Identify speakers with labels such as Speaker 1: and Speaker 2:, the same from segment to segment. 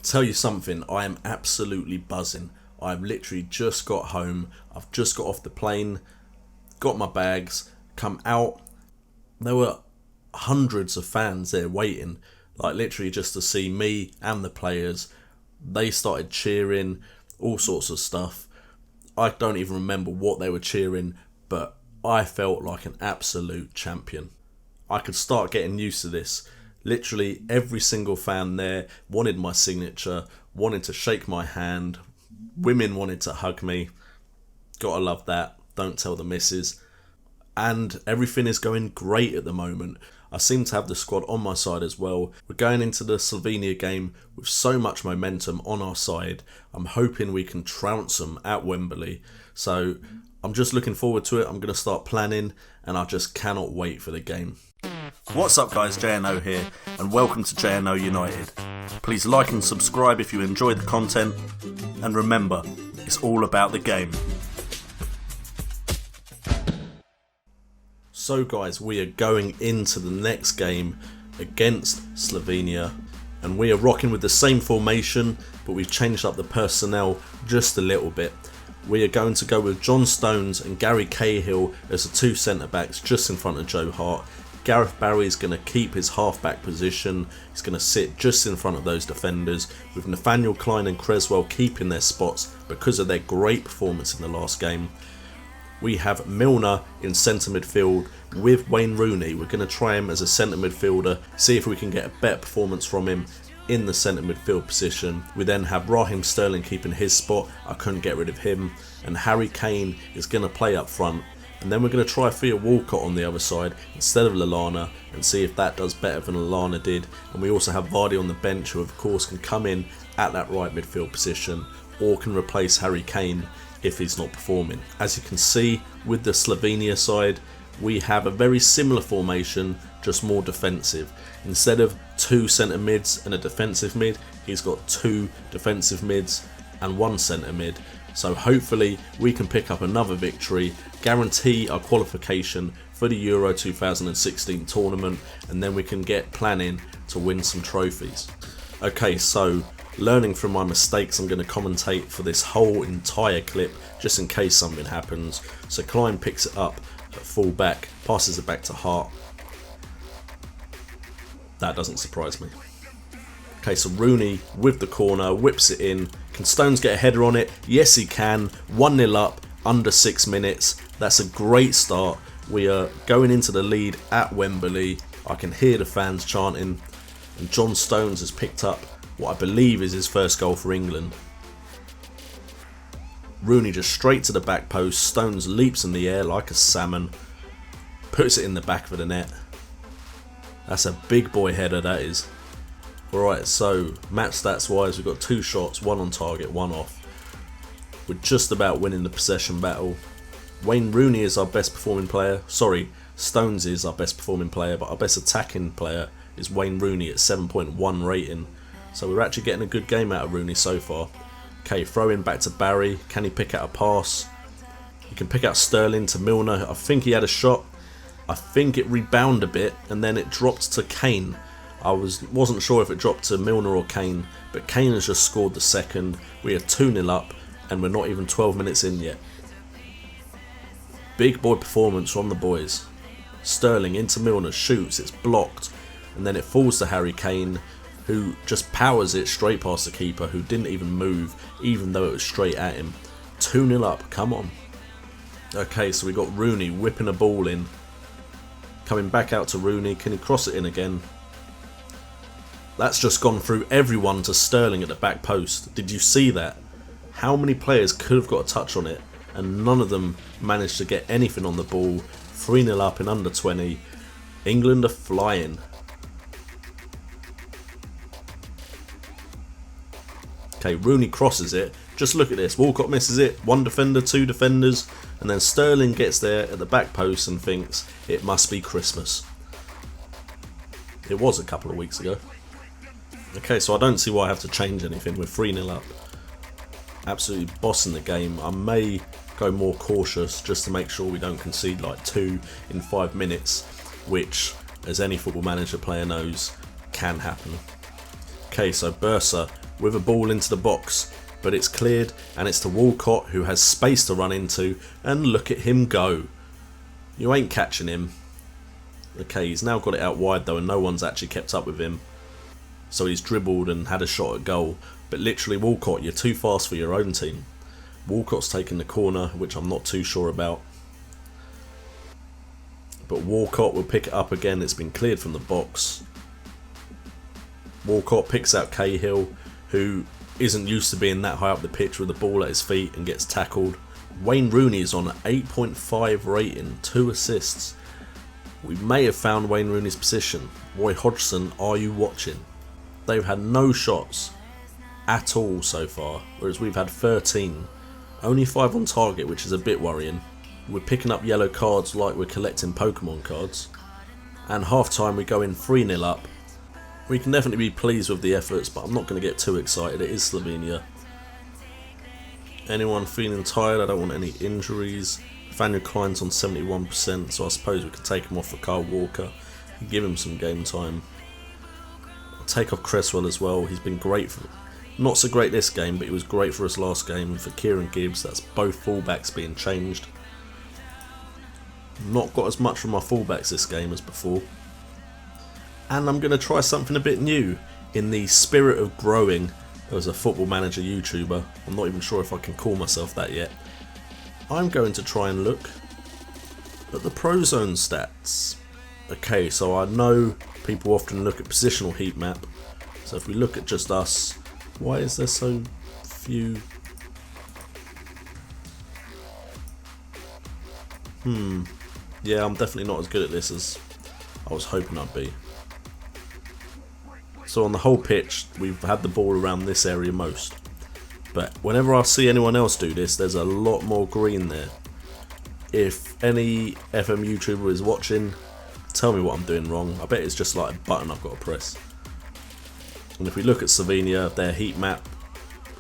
Speaker 1: Tell you something, I am absolutely buzzing. I've literally just got home. I've just got off the plane, got my bags, come out. There were hundreds of fans there waiting, like literally just to see me and the players. They started cheering, all sorts of stuff. I don't even remember what they were cheering, but I felt like an absolute champion. I could start getting used to this. Literally every single fan there wanted my signature, wanted to shake my hand. Women wanted to hug me. Gotta love that. Don't tell the missus. And everything is going great at the moment. I seem to have the squad on my side as well. We're going into the Slovenia game with so much momentum on our side. I'm hoping we can trounce them at Wembley. So I'm just looking forward to it. I'm going to start planning and I just cannot wait for the game. What's up guys, JNO here and welcome to JNO United. Please like and subscribe if you enjoy the content, and remember, it's all about the game. So guys, we are going into the next game against Slovenia, and we are rocking with the same formation, but we've changed up the personnel just a little bit. We are going to go with John Stones and Gary Cahill as the two centre backs just in front of Joe Hart. Gareth Barry is going to keep his half-back position. He's going to sit just in front of those defenders, with Nathaniel Klein and Creswell keeping their spots because of their great performance in the last game. We have Milner in centre midfield with Wayne Rooney. We're going to try him as a centre midfielder, see if we can get a better performance from him in the centre midfield position. We then have Raheem Sterling keeping his spot. I couldn't get rid of him. And Harry Kane is going to play up front. And then we're going to try Theo Walcott on the other side instead of Lallana and see if that does better than Lallana did. And we also have Vardy on the bench, who of course can come in at that right midfield position or can replace Harry Kane if he's not performing. As you can see with the Slovenia side, we have a very similar formation, just more defensive. Instead of two centre mids and a defensive mid, he's got two defensive mids and one centre mid. So hopefully we can pick up another victory, guarantee our qualification for the Euro 2016 tournament, and then we can get planning to win some trophies. Okay, so learning from my mistakes, I'm going to commentate for this whole entire clip just in case something happens. So Klein picks it up at full back, passes it back to Hart. That doesn't surprise me. Okay, so Rooney with the corner, whips it in. Can Stones get a header on it? Yes, he can. 1-0 up, under 6 minutes. That's a great start. We are going into the lead at Wembley. I can hear the fans chanting. And John Stones has picked up what I believe is his first goal for England. Rooney just straight to the back post. Stones leaps in the air like a salmon. Puts it in the back of the net. That's a big boy header, that is. Alright, so match stats wise, we've got 2 shots, 1 on target, 1 off. We're just about winning the possession battle. Wayne Rooney is our best performing player. Sorry, Stones is our best performing player, but our best attacking player is Wayne Rooney at 7.1 rating. So we're actually getting a good game out of Rooney so far. Okay, throw in back to Barry. Can he pick out a pass? He can pick out Sterling to Milner. I think he had a shot. I think it rebounded a bit and then it dropped to Kane. I wasn't sure if it dropped to Milner or Kane, but Kane has just scored the second. We are 2-0 up and we're not even 12 minutes in yet. Big boy performance from the boys. Sterling into Milner, shoots, it's blocked, and then it falls to Harry Kane, who just powers it straight past the keeper, who didn't even move, even though it was straight at him. 2-0 up, come on. Okay, so we got Rooney whipping a ball in. Coming back out to Rooney, can he cross it in again? That's just gone through everyone to Sterling at the back post. Did you see that? How many players could have got a touch on it and none of them managed to get anything on the ball? 3-0 up in under 20. England are flying. Okay, Rooney crosses it. Just look at this. Walcott misses it. 1 defender, 2 defenders. And then Sterling gets there at the back post and thinks it must be Christmas. It was a couple of weeks ago. Okay, so I don't see why I have to change anything. We're 3-0 up. Absolutely bossing the game. I may go more cautious just to make sure we don't concede like 2 in 5 minutes, which, as any football manager player knows, can happen. Okay, so Bursa with a ball into the box, but it's cleared and it's to Walcott, who has space to run into, and look at him go. You ain't catching him. Okay, he's now got it out wide though, and no one's actually kept up with him. So he's dribbled and had a shot at goal, but literally Walcott, you're too fast for your own team. Walcott's taken the corner, which I'm not too sure about. But Walcott will pick it up again. It's been cleared from the box. Walcott picks out Cahill, who isn't used to being that high up the pitch with the ball at his feet, and gets tackled. Wayne Rooney is on an 8.5 rating, 2 assists. We may have found Wayne Rooney's position. Roy Hodgson, are you watching? They've had no shots at all so far, whereas we've had 13. Only 5 on target, which is a bit worrying. We're picking up yellow cards like we're collecting Pokemon cards. And half time we go in 3-0 up. We can definitely be pleased with the efforts, but I'm not going to get too excited. It is Slovenia. Anyone feeling tired? I don't want any injuries. Nathaniel Klein's on 71%, so I suppose we could take him off for Kyle Walker and give him some game time. I'll take off Cresswell as well. He's been great for, not so great this game, but he was great for us last game. And for Kieran Gibbs, that's both fullbacks being changed. Not got as much from my fullbacks this game as before. And I'm going to try something a bit new in the spirit of growing as a Football Manager YouTuber. I'm not even sure if I can call myself that yet. I'm going to try and look at the Pro Zone stats. Okay, so I know people often look at positional heat map. So if we look at just us, why is there so few? Yeah, I'm definitely not as good at this as I was hoping I'd be. So on the whole pitch, we've had the ball around this area most. But whenever I see anyone else do this, there's a lot more green there. If any FM YouTuber is watching, tell me what I'm doing wrong. I bet it's just like a button I've got to press. And if we look at Slovenia, their heat map,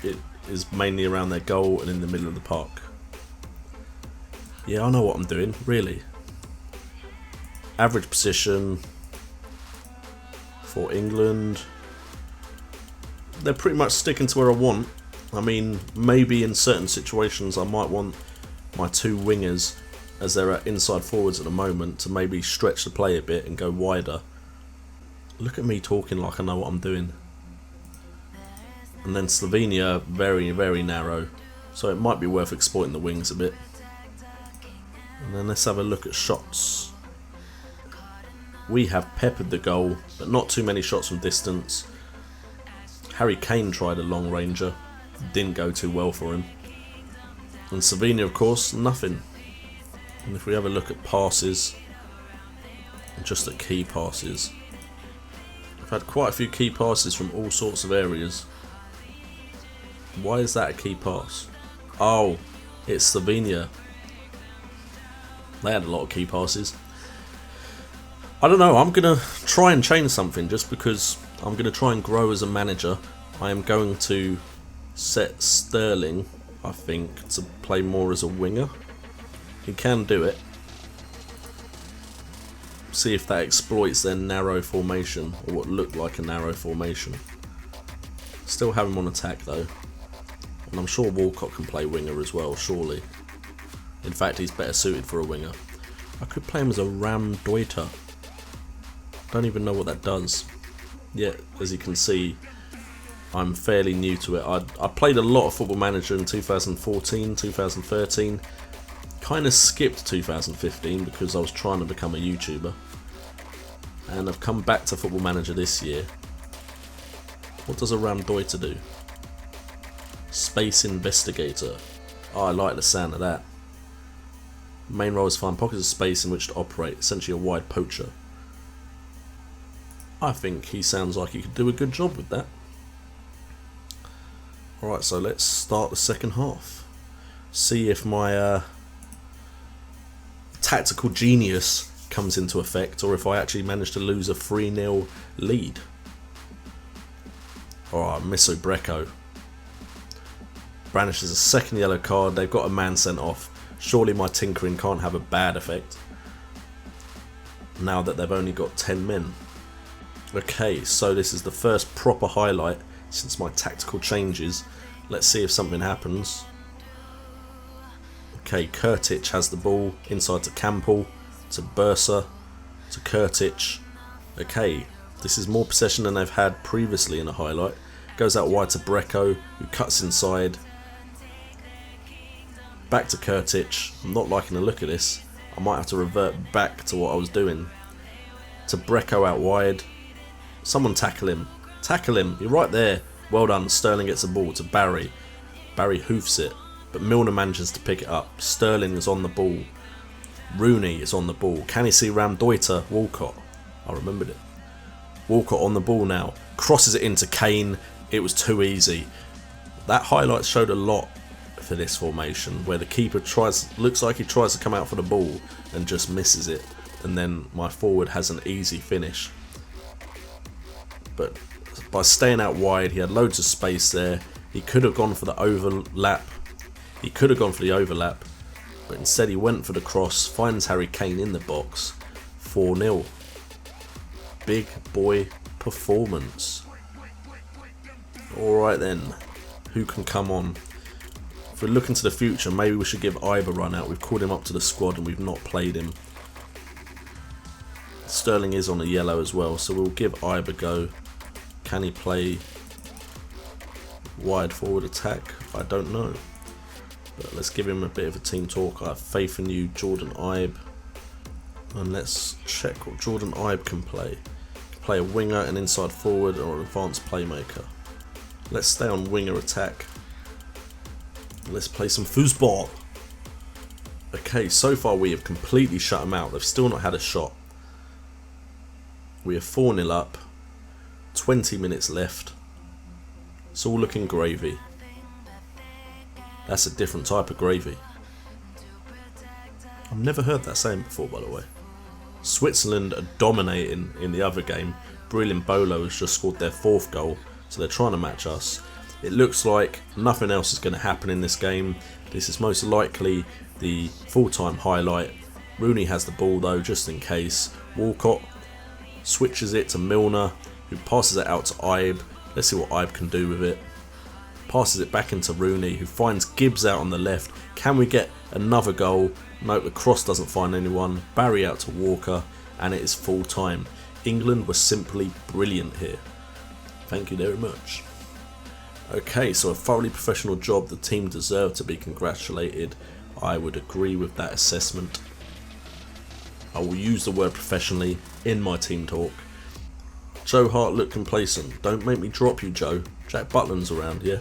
Speaker 1: it is mainly around their goal and in the middle of the park. Yeah, I know what I'm doing, really. Average position for England. They're pretty much sticking to where I want. I mean, maybe in certain situations I might want my 2 wingers, as they're at inside forwards at the moment, to maybe stretch the play a bit and go wider. Look at me talking like I know what I'm doing. And then Slovenia, very, very narrow. So it might be worth exploiting the wings a bit. And then let's have a look at shots. We have peppered the goal, but not too many shots from distance. Harry Kane tried a long ranger. Didn't go too well for him. And Slovenia, of course, nothing. And if we have a look at passes, just at key passes, I've had quite a few key passes from all sorts of areas. Why is that a key pass? Oh, it's Slovenia. They had a lot of key passes. I don't know, I'm going to try and change something just because I'm going to try and grow as a manager. I am going to set Sterling, I think, to play more as a winger. He can do it. See if that exploits their narrow formation, or what looked like a narrow formation. Still have him on attack though. And I'm sure Walcott can play winger as well, surely. In fact, he's better suited for a winger. I could play him as a Ram Deuter. Don't even know what that does. Yet, as you can see, I'm fairly new to it. I played a lot of Football Manager in 2014, 2013. Kind of skipped 2015 because I was trying to become a YouTuber. And I've come back to Football Manager this year. What does a Ram Deuter do? Space Investigator. Oh, I like the sound of that. Main role is find pockets of space in which to operate, essentially a wide poacher. I think he sounds like he could do a good job with that. Alright, so let's start the second half. See if my tactical genius comes into effect, or if I actually manage to lose a 3-0 lead. Alright, Misso Brecco brandishes a second yellow card. They've got a man sent off. Surely my tinkering can't have a bad effect now that they've only got 10 men. Okay, so this is the first proper highlight. since my tactical changes. Let's see if something happens. Okay, Kurtic has the ball inside to Campbell, to Bursa, to Kurtic. Okay, this is more possession than they've had previously in a highlight. Goes out wide to Brecco, who cuts inside. Back to Kurtic. I'm not liking the look of this. I might have to revert back to what I was doing. To Brecco out wide. Someone tackle him. Tackle him. You're right there. Well done. Sterling gets the ball to Barry. Barry hoofs it. But Milner manages to pick it up. Sterling is on the ball. Rooney is on the ball. Can he see Ramdeuter? Walcott. I remembered it. Walcott on the ball now. Crosses it into Kane. It was too easy. That highlight showed a lot for this formation, where the keeper looks like he tries to come out for the ball and just misses it, and then my forward has an easy finish. But by staying out wide, he had loads of space there. He could have gone for the overlap. But instead he went for the cross, finds Harry Kane in the box. 4-0. Big boy performance. Alright then, who can come on? If we're looking to the future, maybe we should give Ibe a run out. We've called him up to the squad and we've not played him. Sterling is on a yellow as well, so we'll give Ibe a go. Can he play wide forward attack? I don't know. But let's give him a bit of a team talk. I have faith in you, Jordan Ibe. And let's check what Jordan Ibe can play. He can play a winger, an inside forward, or an advanced playmaker. Let's stay on winger attack. Let's play some foosball. Okay, so far we have completely shut them out. They've still not had a shot. We are 4-0 up. 20 minutes left. It's all looking gravy. That's a different type of gravy. I've never heard that saying before, by the way. Switzerland are dominating in the other game. Brilliant Bolo has just scored their 4th goal, so they're trying to match us. It looks like nothing else is going to happen in this game. This is most likely the full-time highlight. Rooney has the ball though, just in case. Walcott switches it to Milner, who passes it out to Ibe. Let's see what Ibe can do with it. Passes it back into Rooney, who finds Gibbs out on the left. Can we get another goal? No, the cross doesn't find anyone. Barry out to Walker, and it is full time. England was simply brilliant here. Thank you very much. Okay, so a thoroughly professional job. The team deserved to be congratulated. I would agree with that assessment. I will use the word professionally in my team talk. Joe Hart looked complacent. Don't make me drop you, Joe. Jack Butland's around, yeah?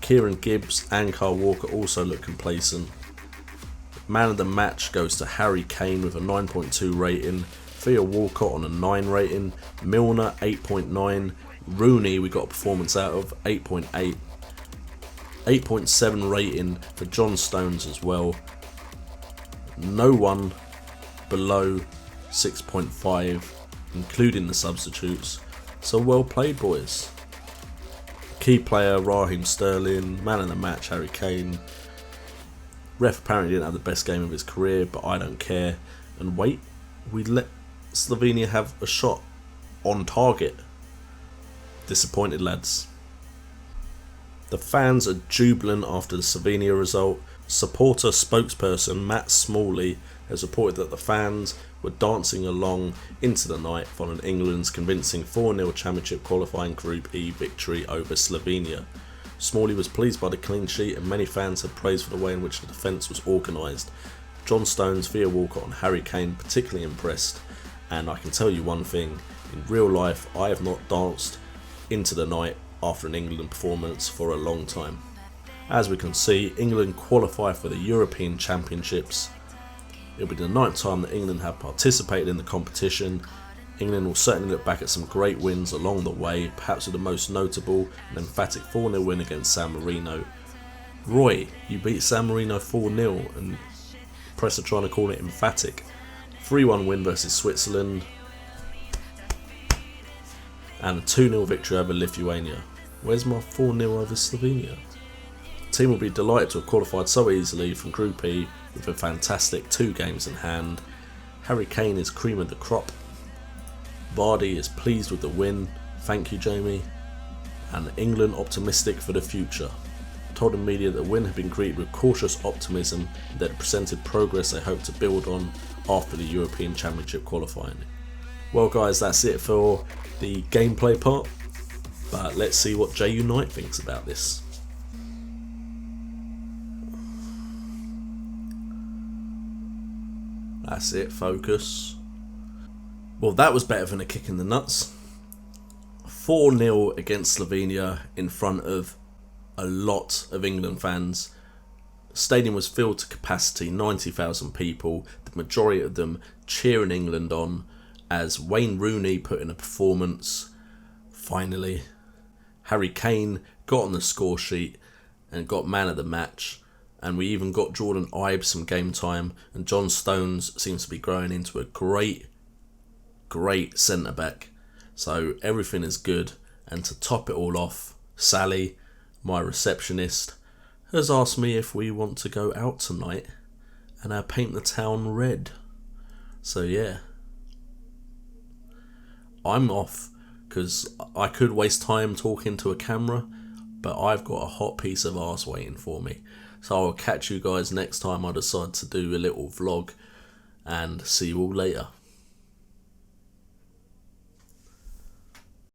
Speaker 1: Kieran Gibbs and Kyle Walker also look complacent. Man of the match goes to Harry Kane with a 9.2 rating. Theo Walcott on a 9 rating. Milner 8.9. Rooney we got a performance out of 8.8. 8.7 rating for John Stones as well. No one below 6.5, including the substitutes. So well played, boys. Key player Raheem Sterling, man of the match Harry Kane. Ref apparently didn't have the best game of his career, but I don't care. And wait, we let Slovenia have a shot on target. Disappointed, lads. The fans are jubilant after the Slovenia result. Supporter spokesperson Matt Smalley has reported that the fans were dancing along into the night following England's convincing 4-0 Championship qualifying Group E victory over Slovenia. Smalley was pleased by the clean sheet, and many fans had praised for the way in which the defence was organised. John Stones, Theo Walcott and Harry Kane particularly impressed, and I can tell you one thing, in real life I have not danced into the night after an England performance for a long time. As we can see, England qualify for the European Championships. It'll be the 9th time that England have participated in the competition. England will certainly look back at some great wins along the way, perhaps with the most notable an emphatic 4-0 win against San Marino. Roy, you beat San Marino 4-0 and press are trying to call it emphatic. 3-1 win versus Switzerland and a 2-0 victory over Lithuania. Where's my 4-0 over Slovenia? The team will be delighted to have qualified so easily from Group E with a fantastic 2 games in hand. Harry Kane is cream of the crop. Vardy is pleased with the win. Thank you, Jamie. and England optimistic for the future. Told the media that the win had been greeted with cautious optimism and that it presented progress they hoped to build on after the European Championship qualifying. Well guys, that's it for the gameplay part, but let's see what J-Unite thinks about this. That's it, focus. Well, that was better than a kick in the nuts. 4-0 against Slovenia in front of a lot of England fans. The stadium was filled to capacity, 90,000 people, the majority of them cheering England on as Wayne Rooney put in a performance. Finally, Harry Kane got on the score sheet and got man of the match, and we even got Jordan Ibe some game time, and John Stones seems to be growing into a great centre back. So everything is good, and to top it all off, Sally, my receptionist, has asked me if we want to go out tonight and paint the town red. So yeah, I'm off because I could waste time talking to a camera, but I've got a hot piece of arse waiting for me. So I'll catch you guys next time I decide to do a little vlog, and see you all later.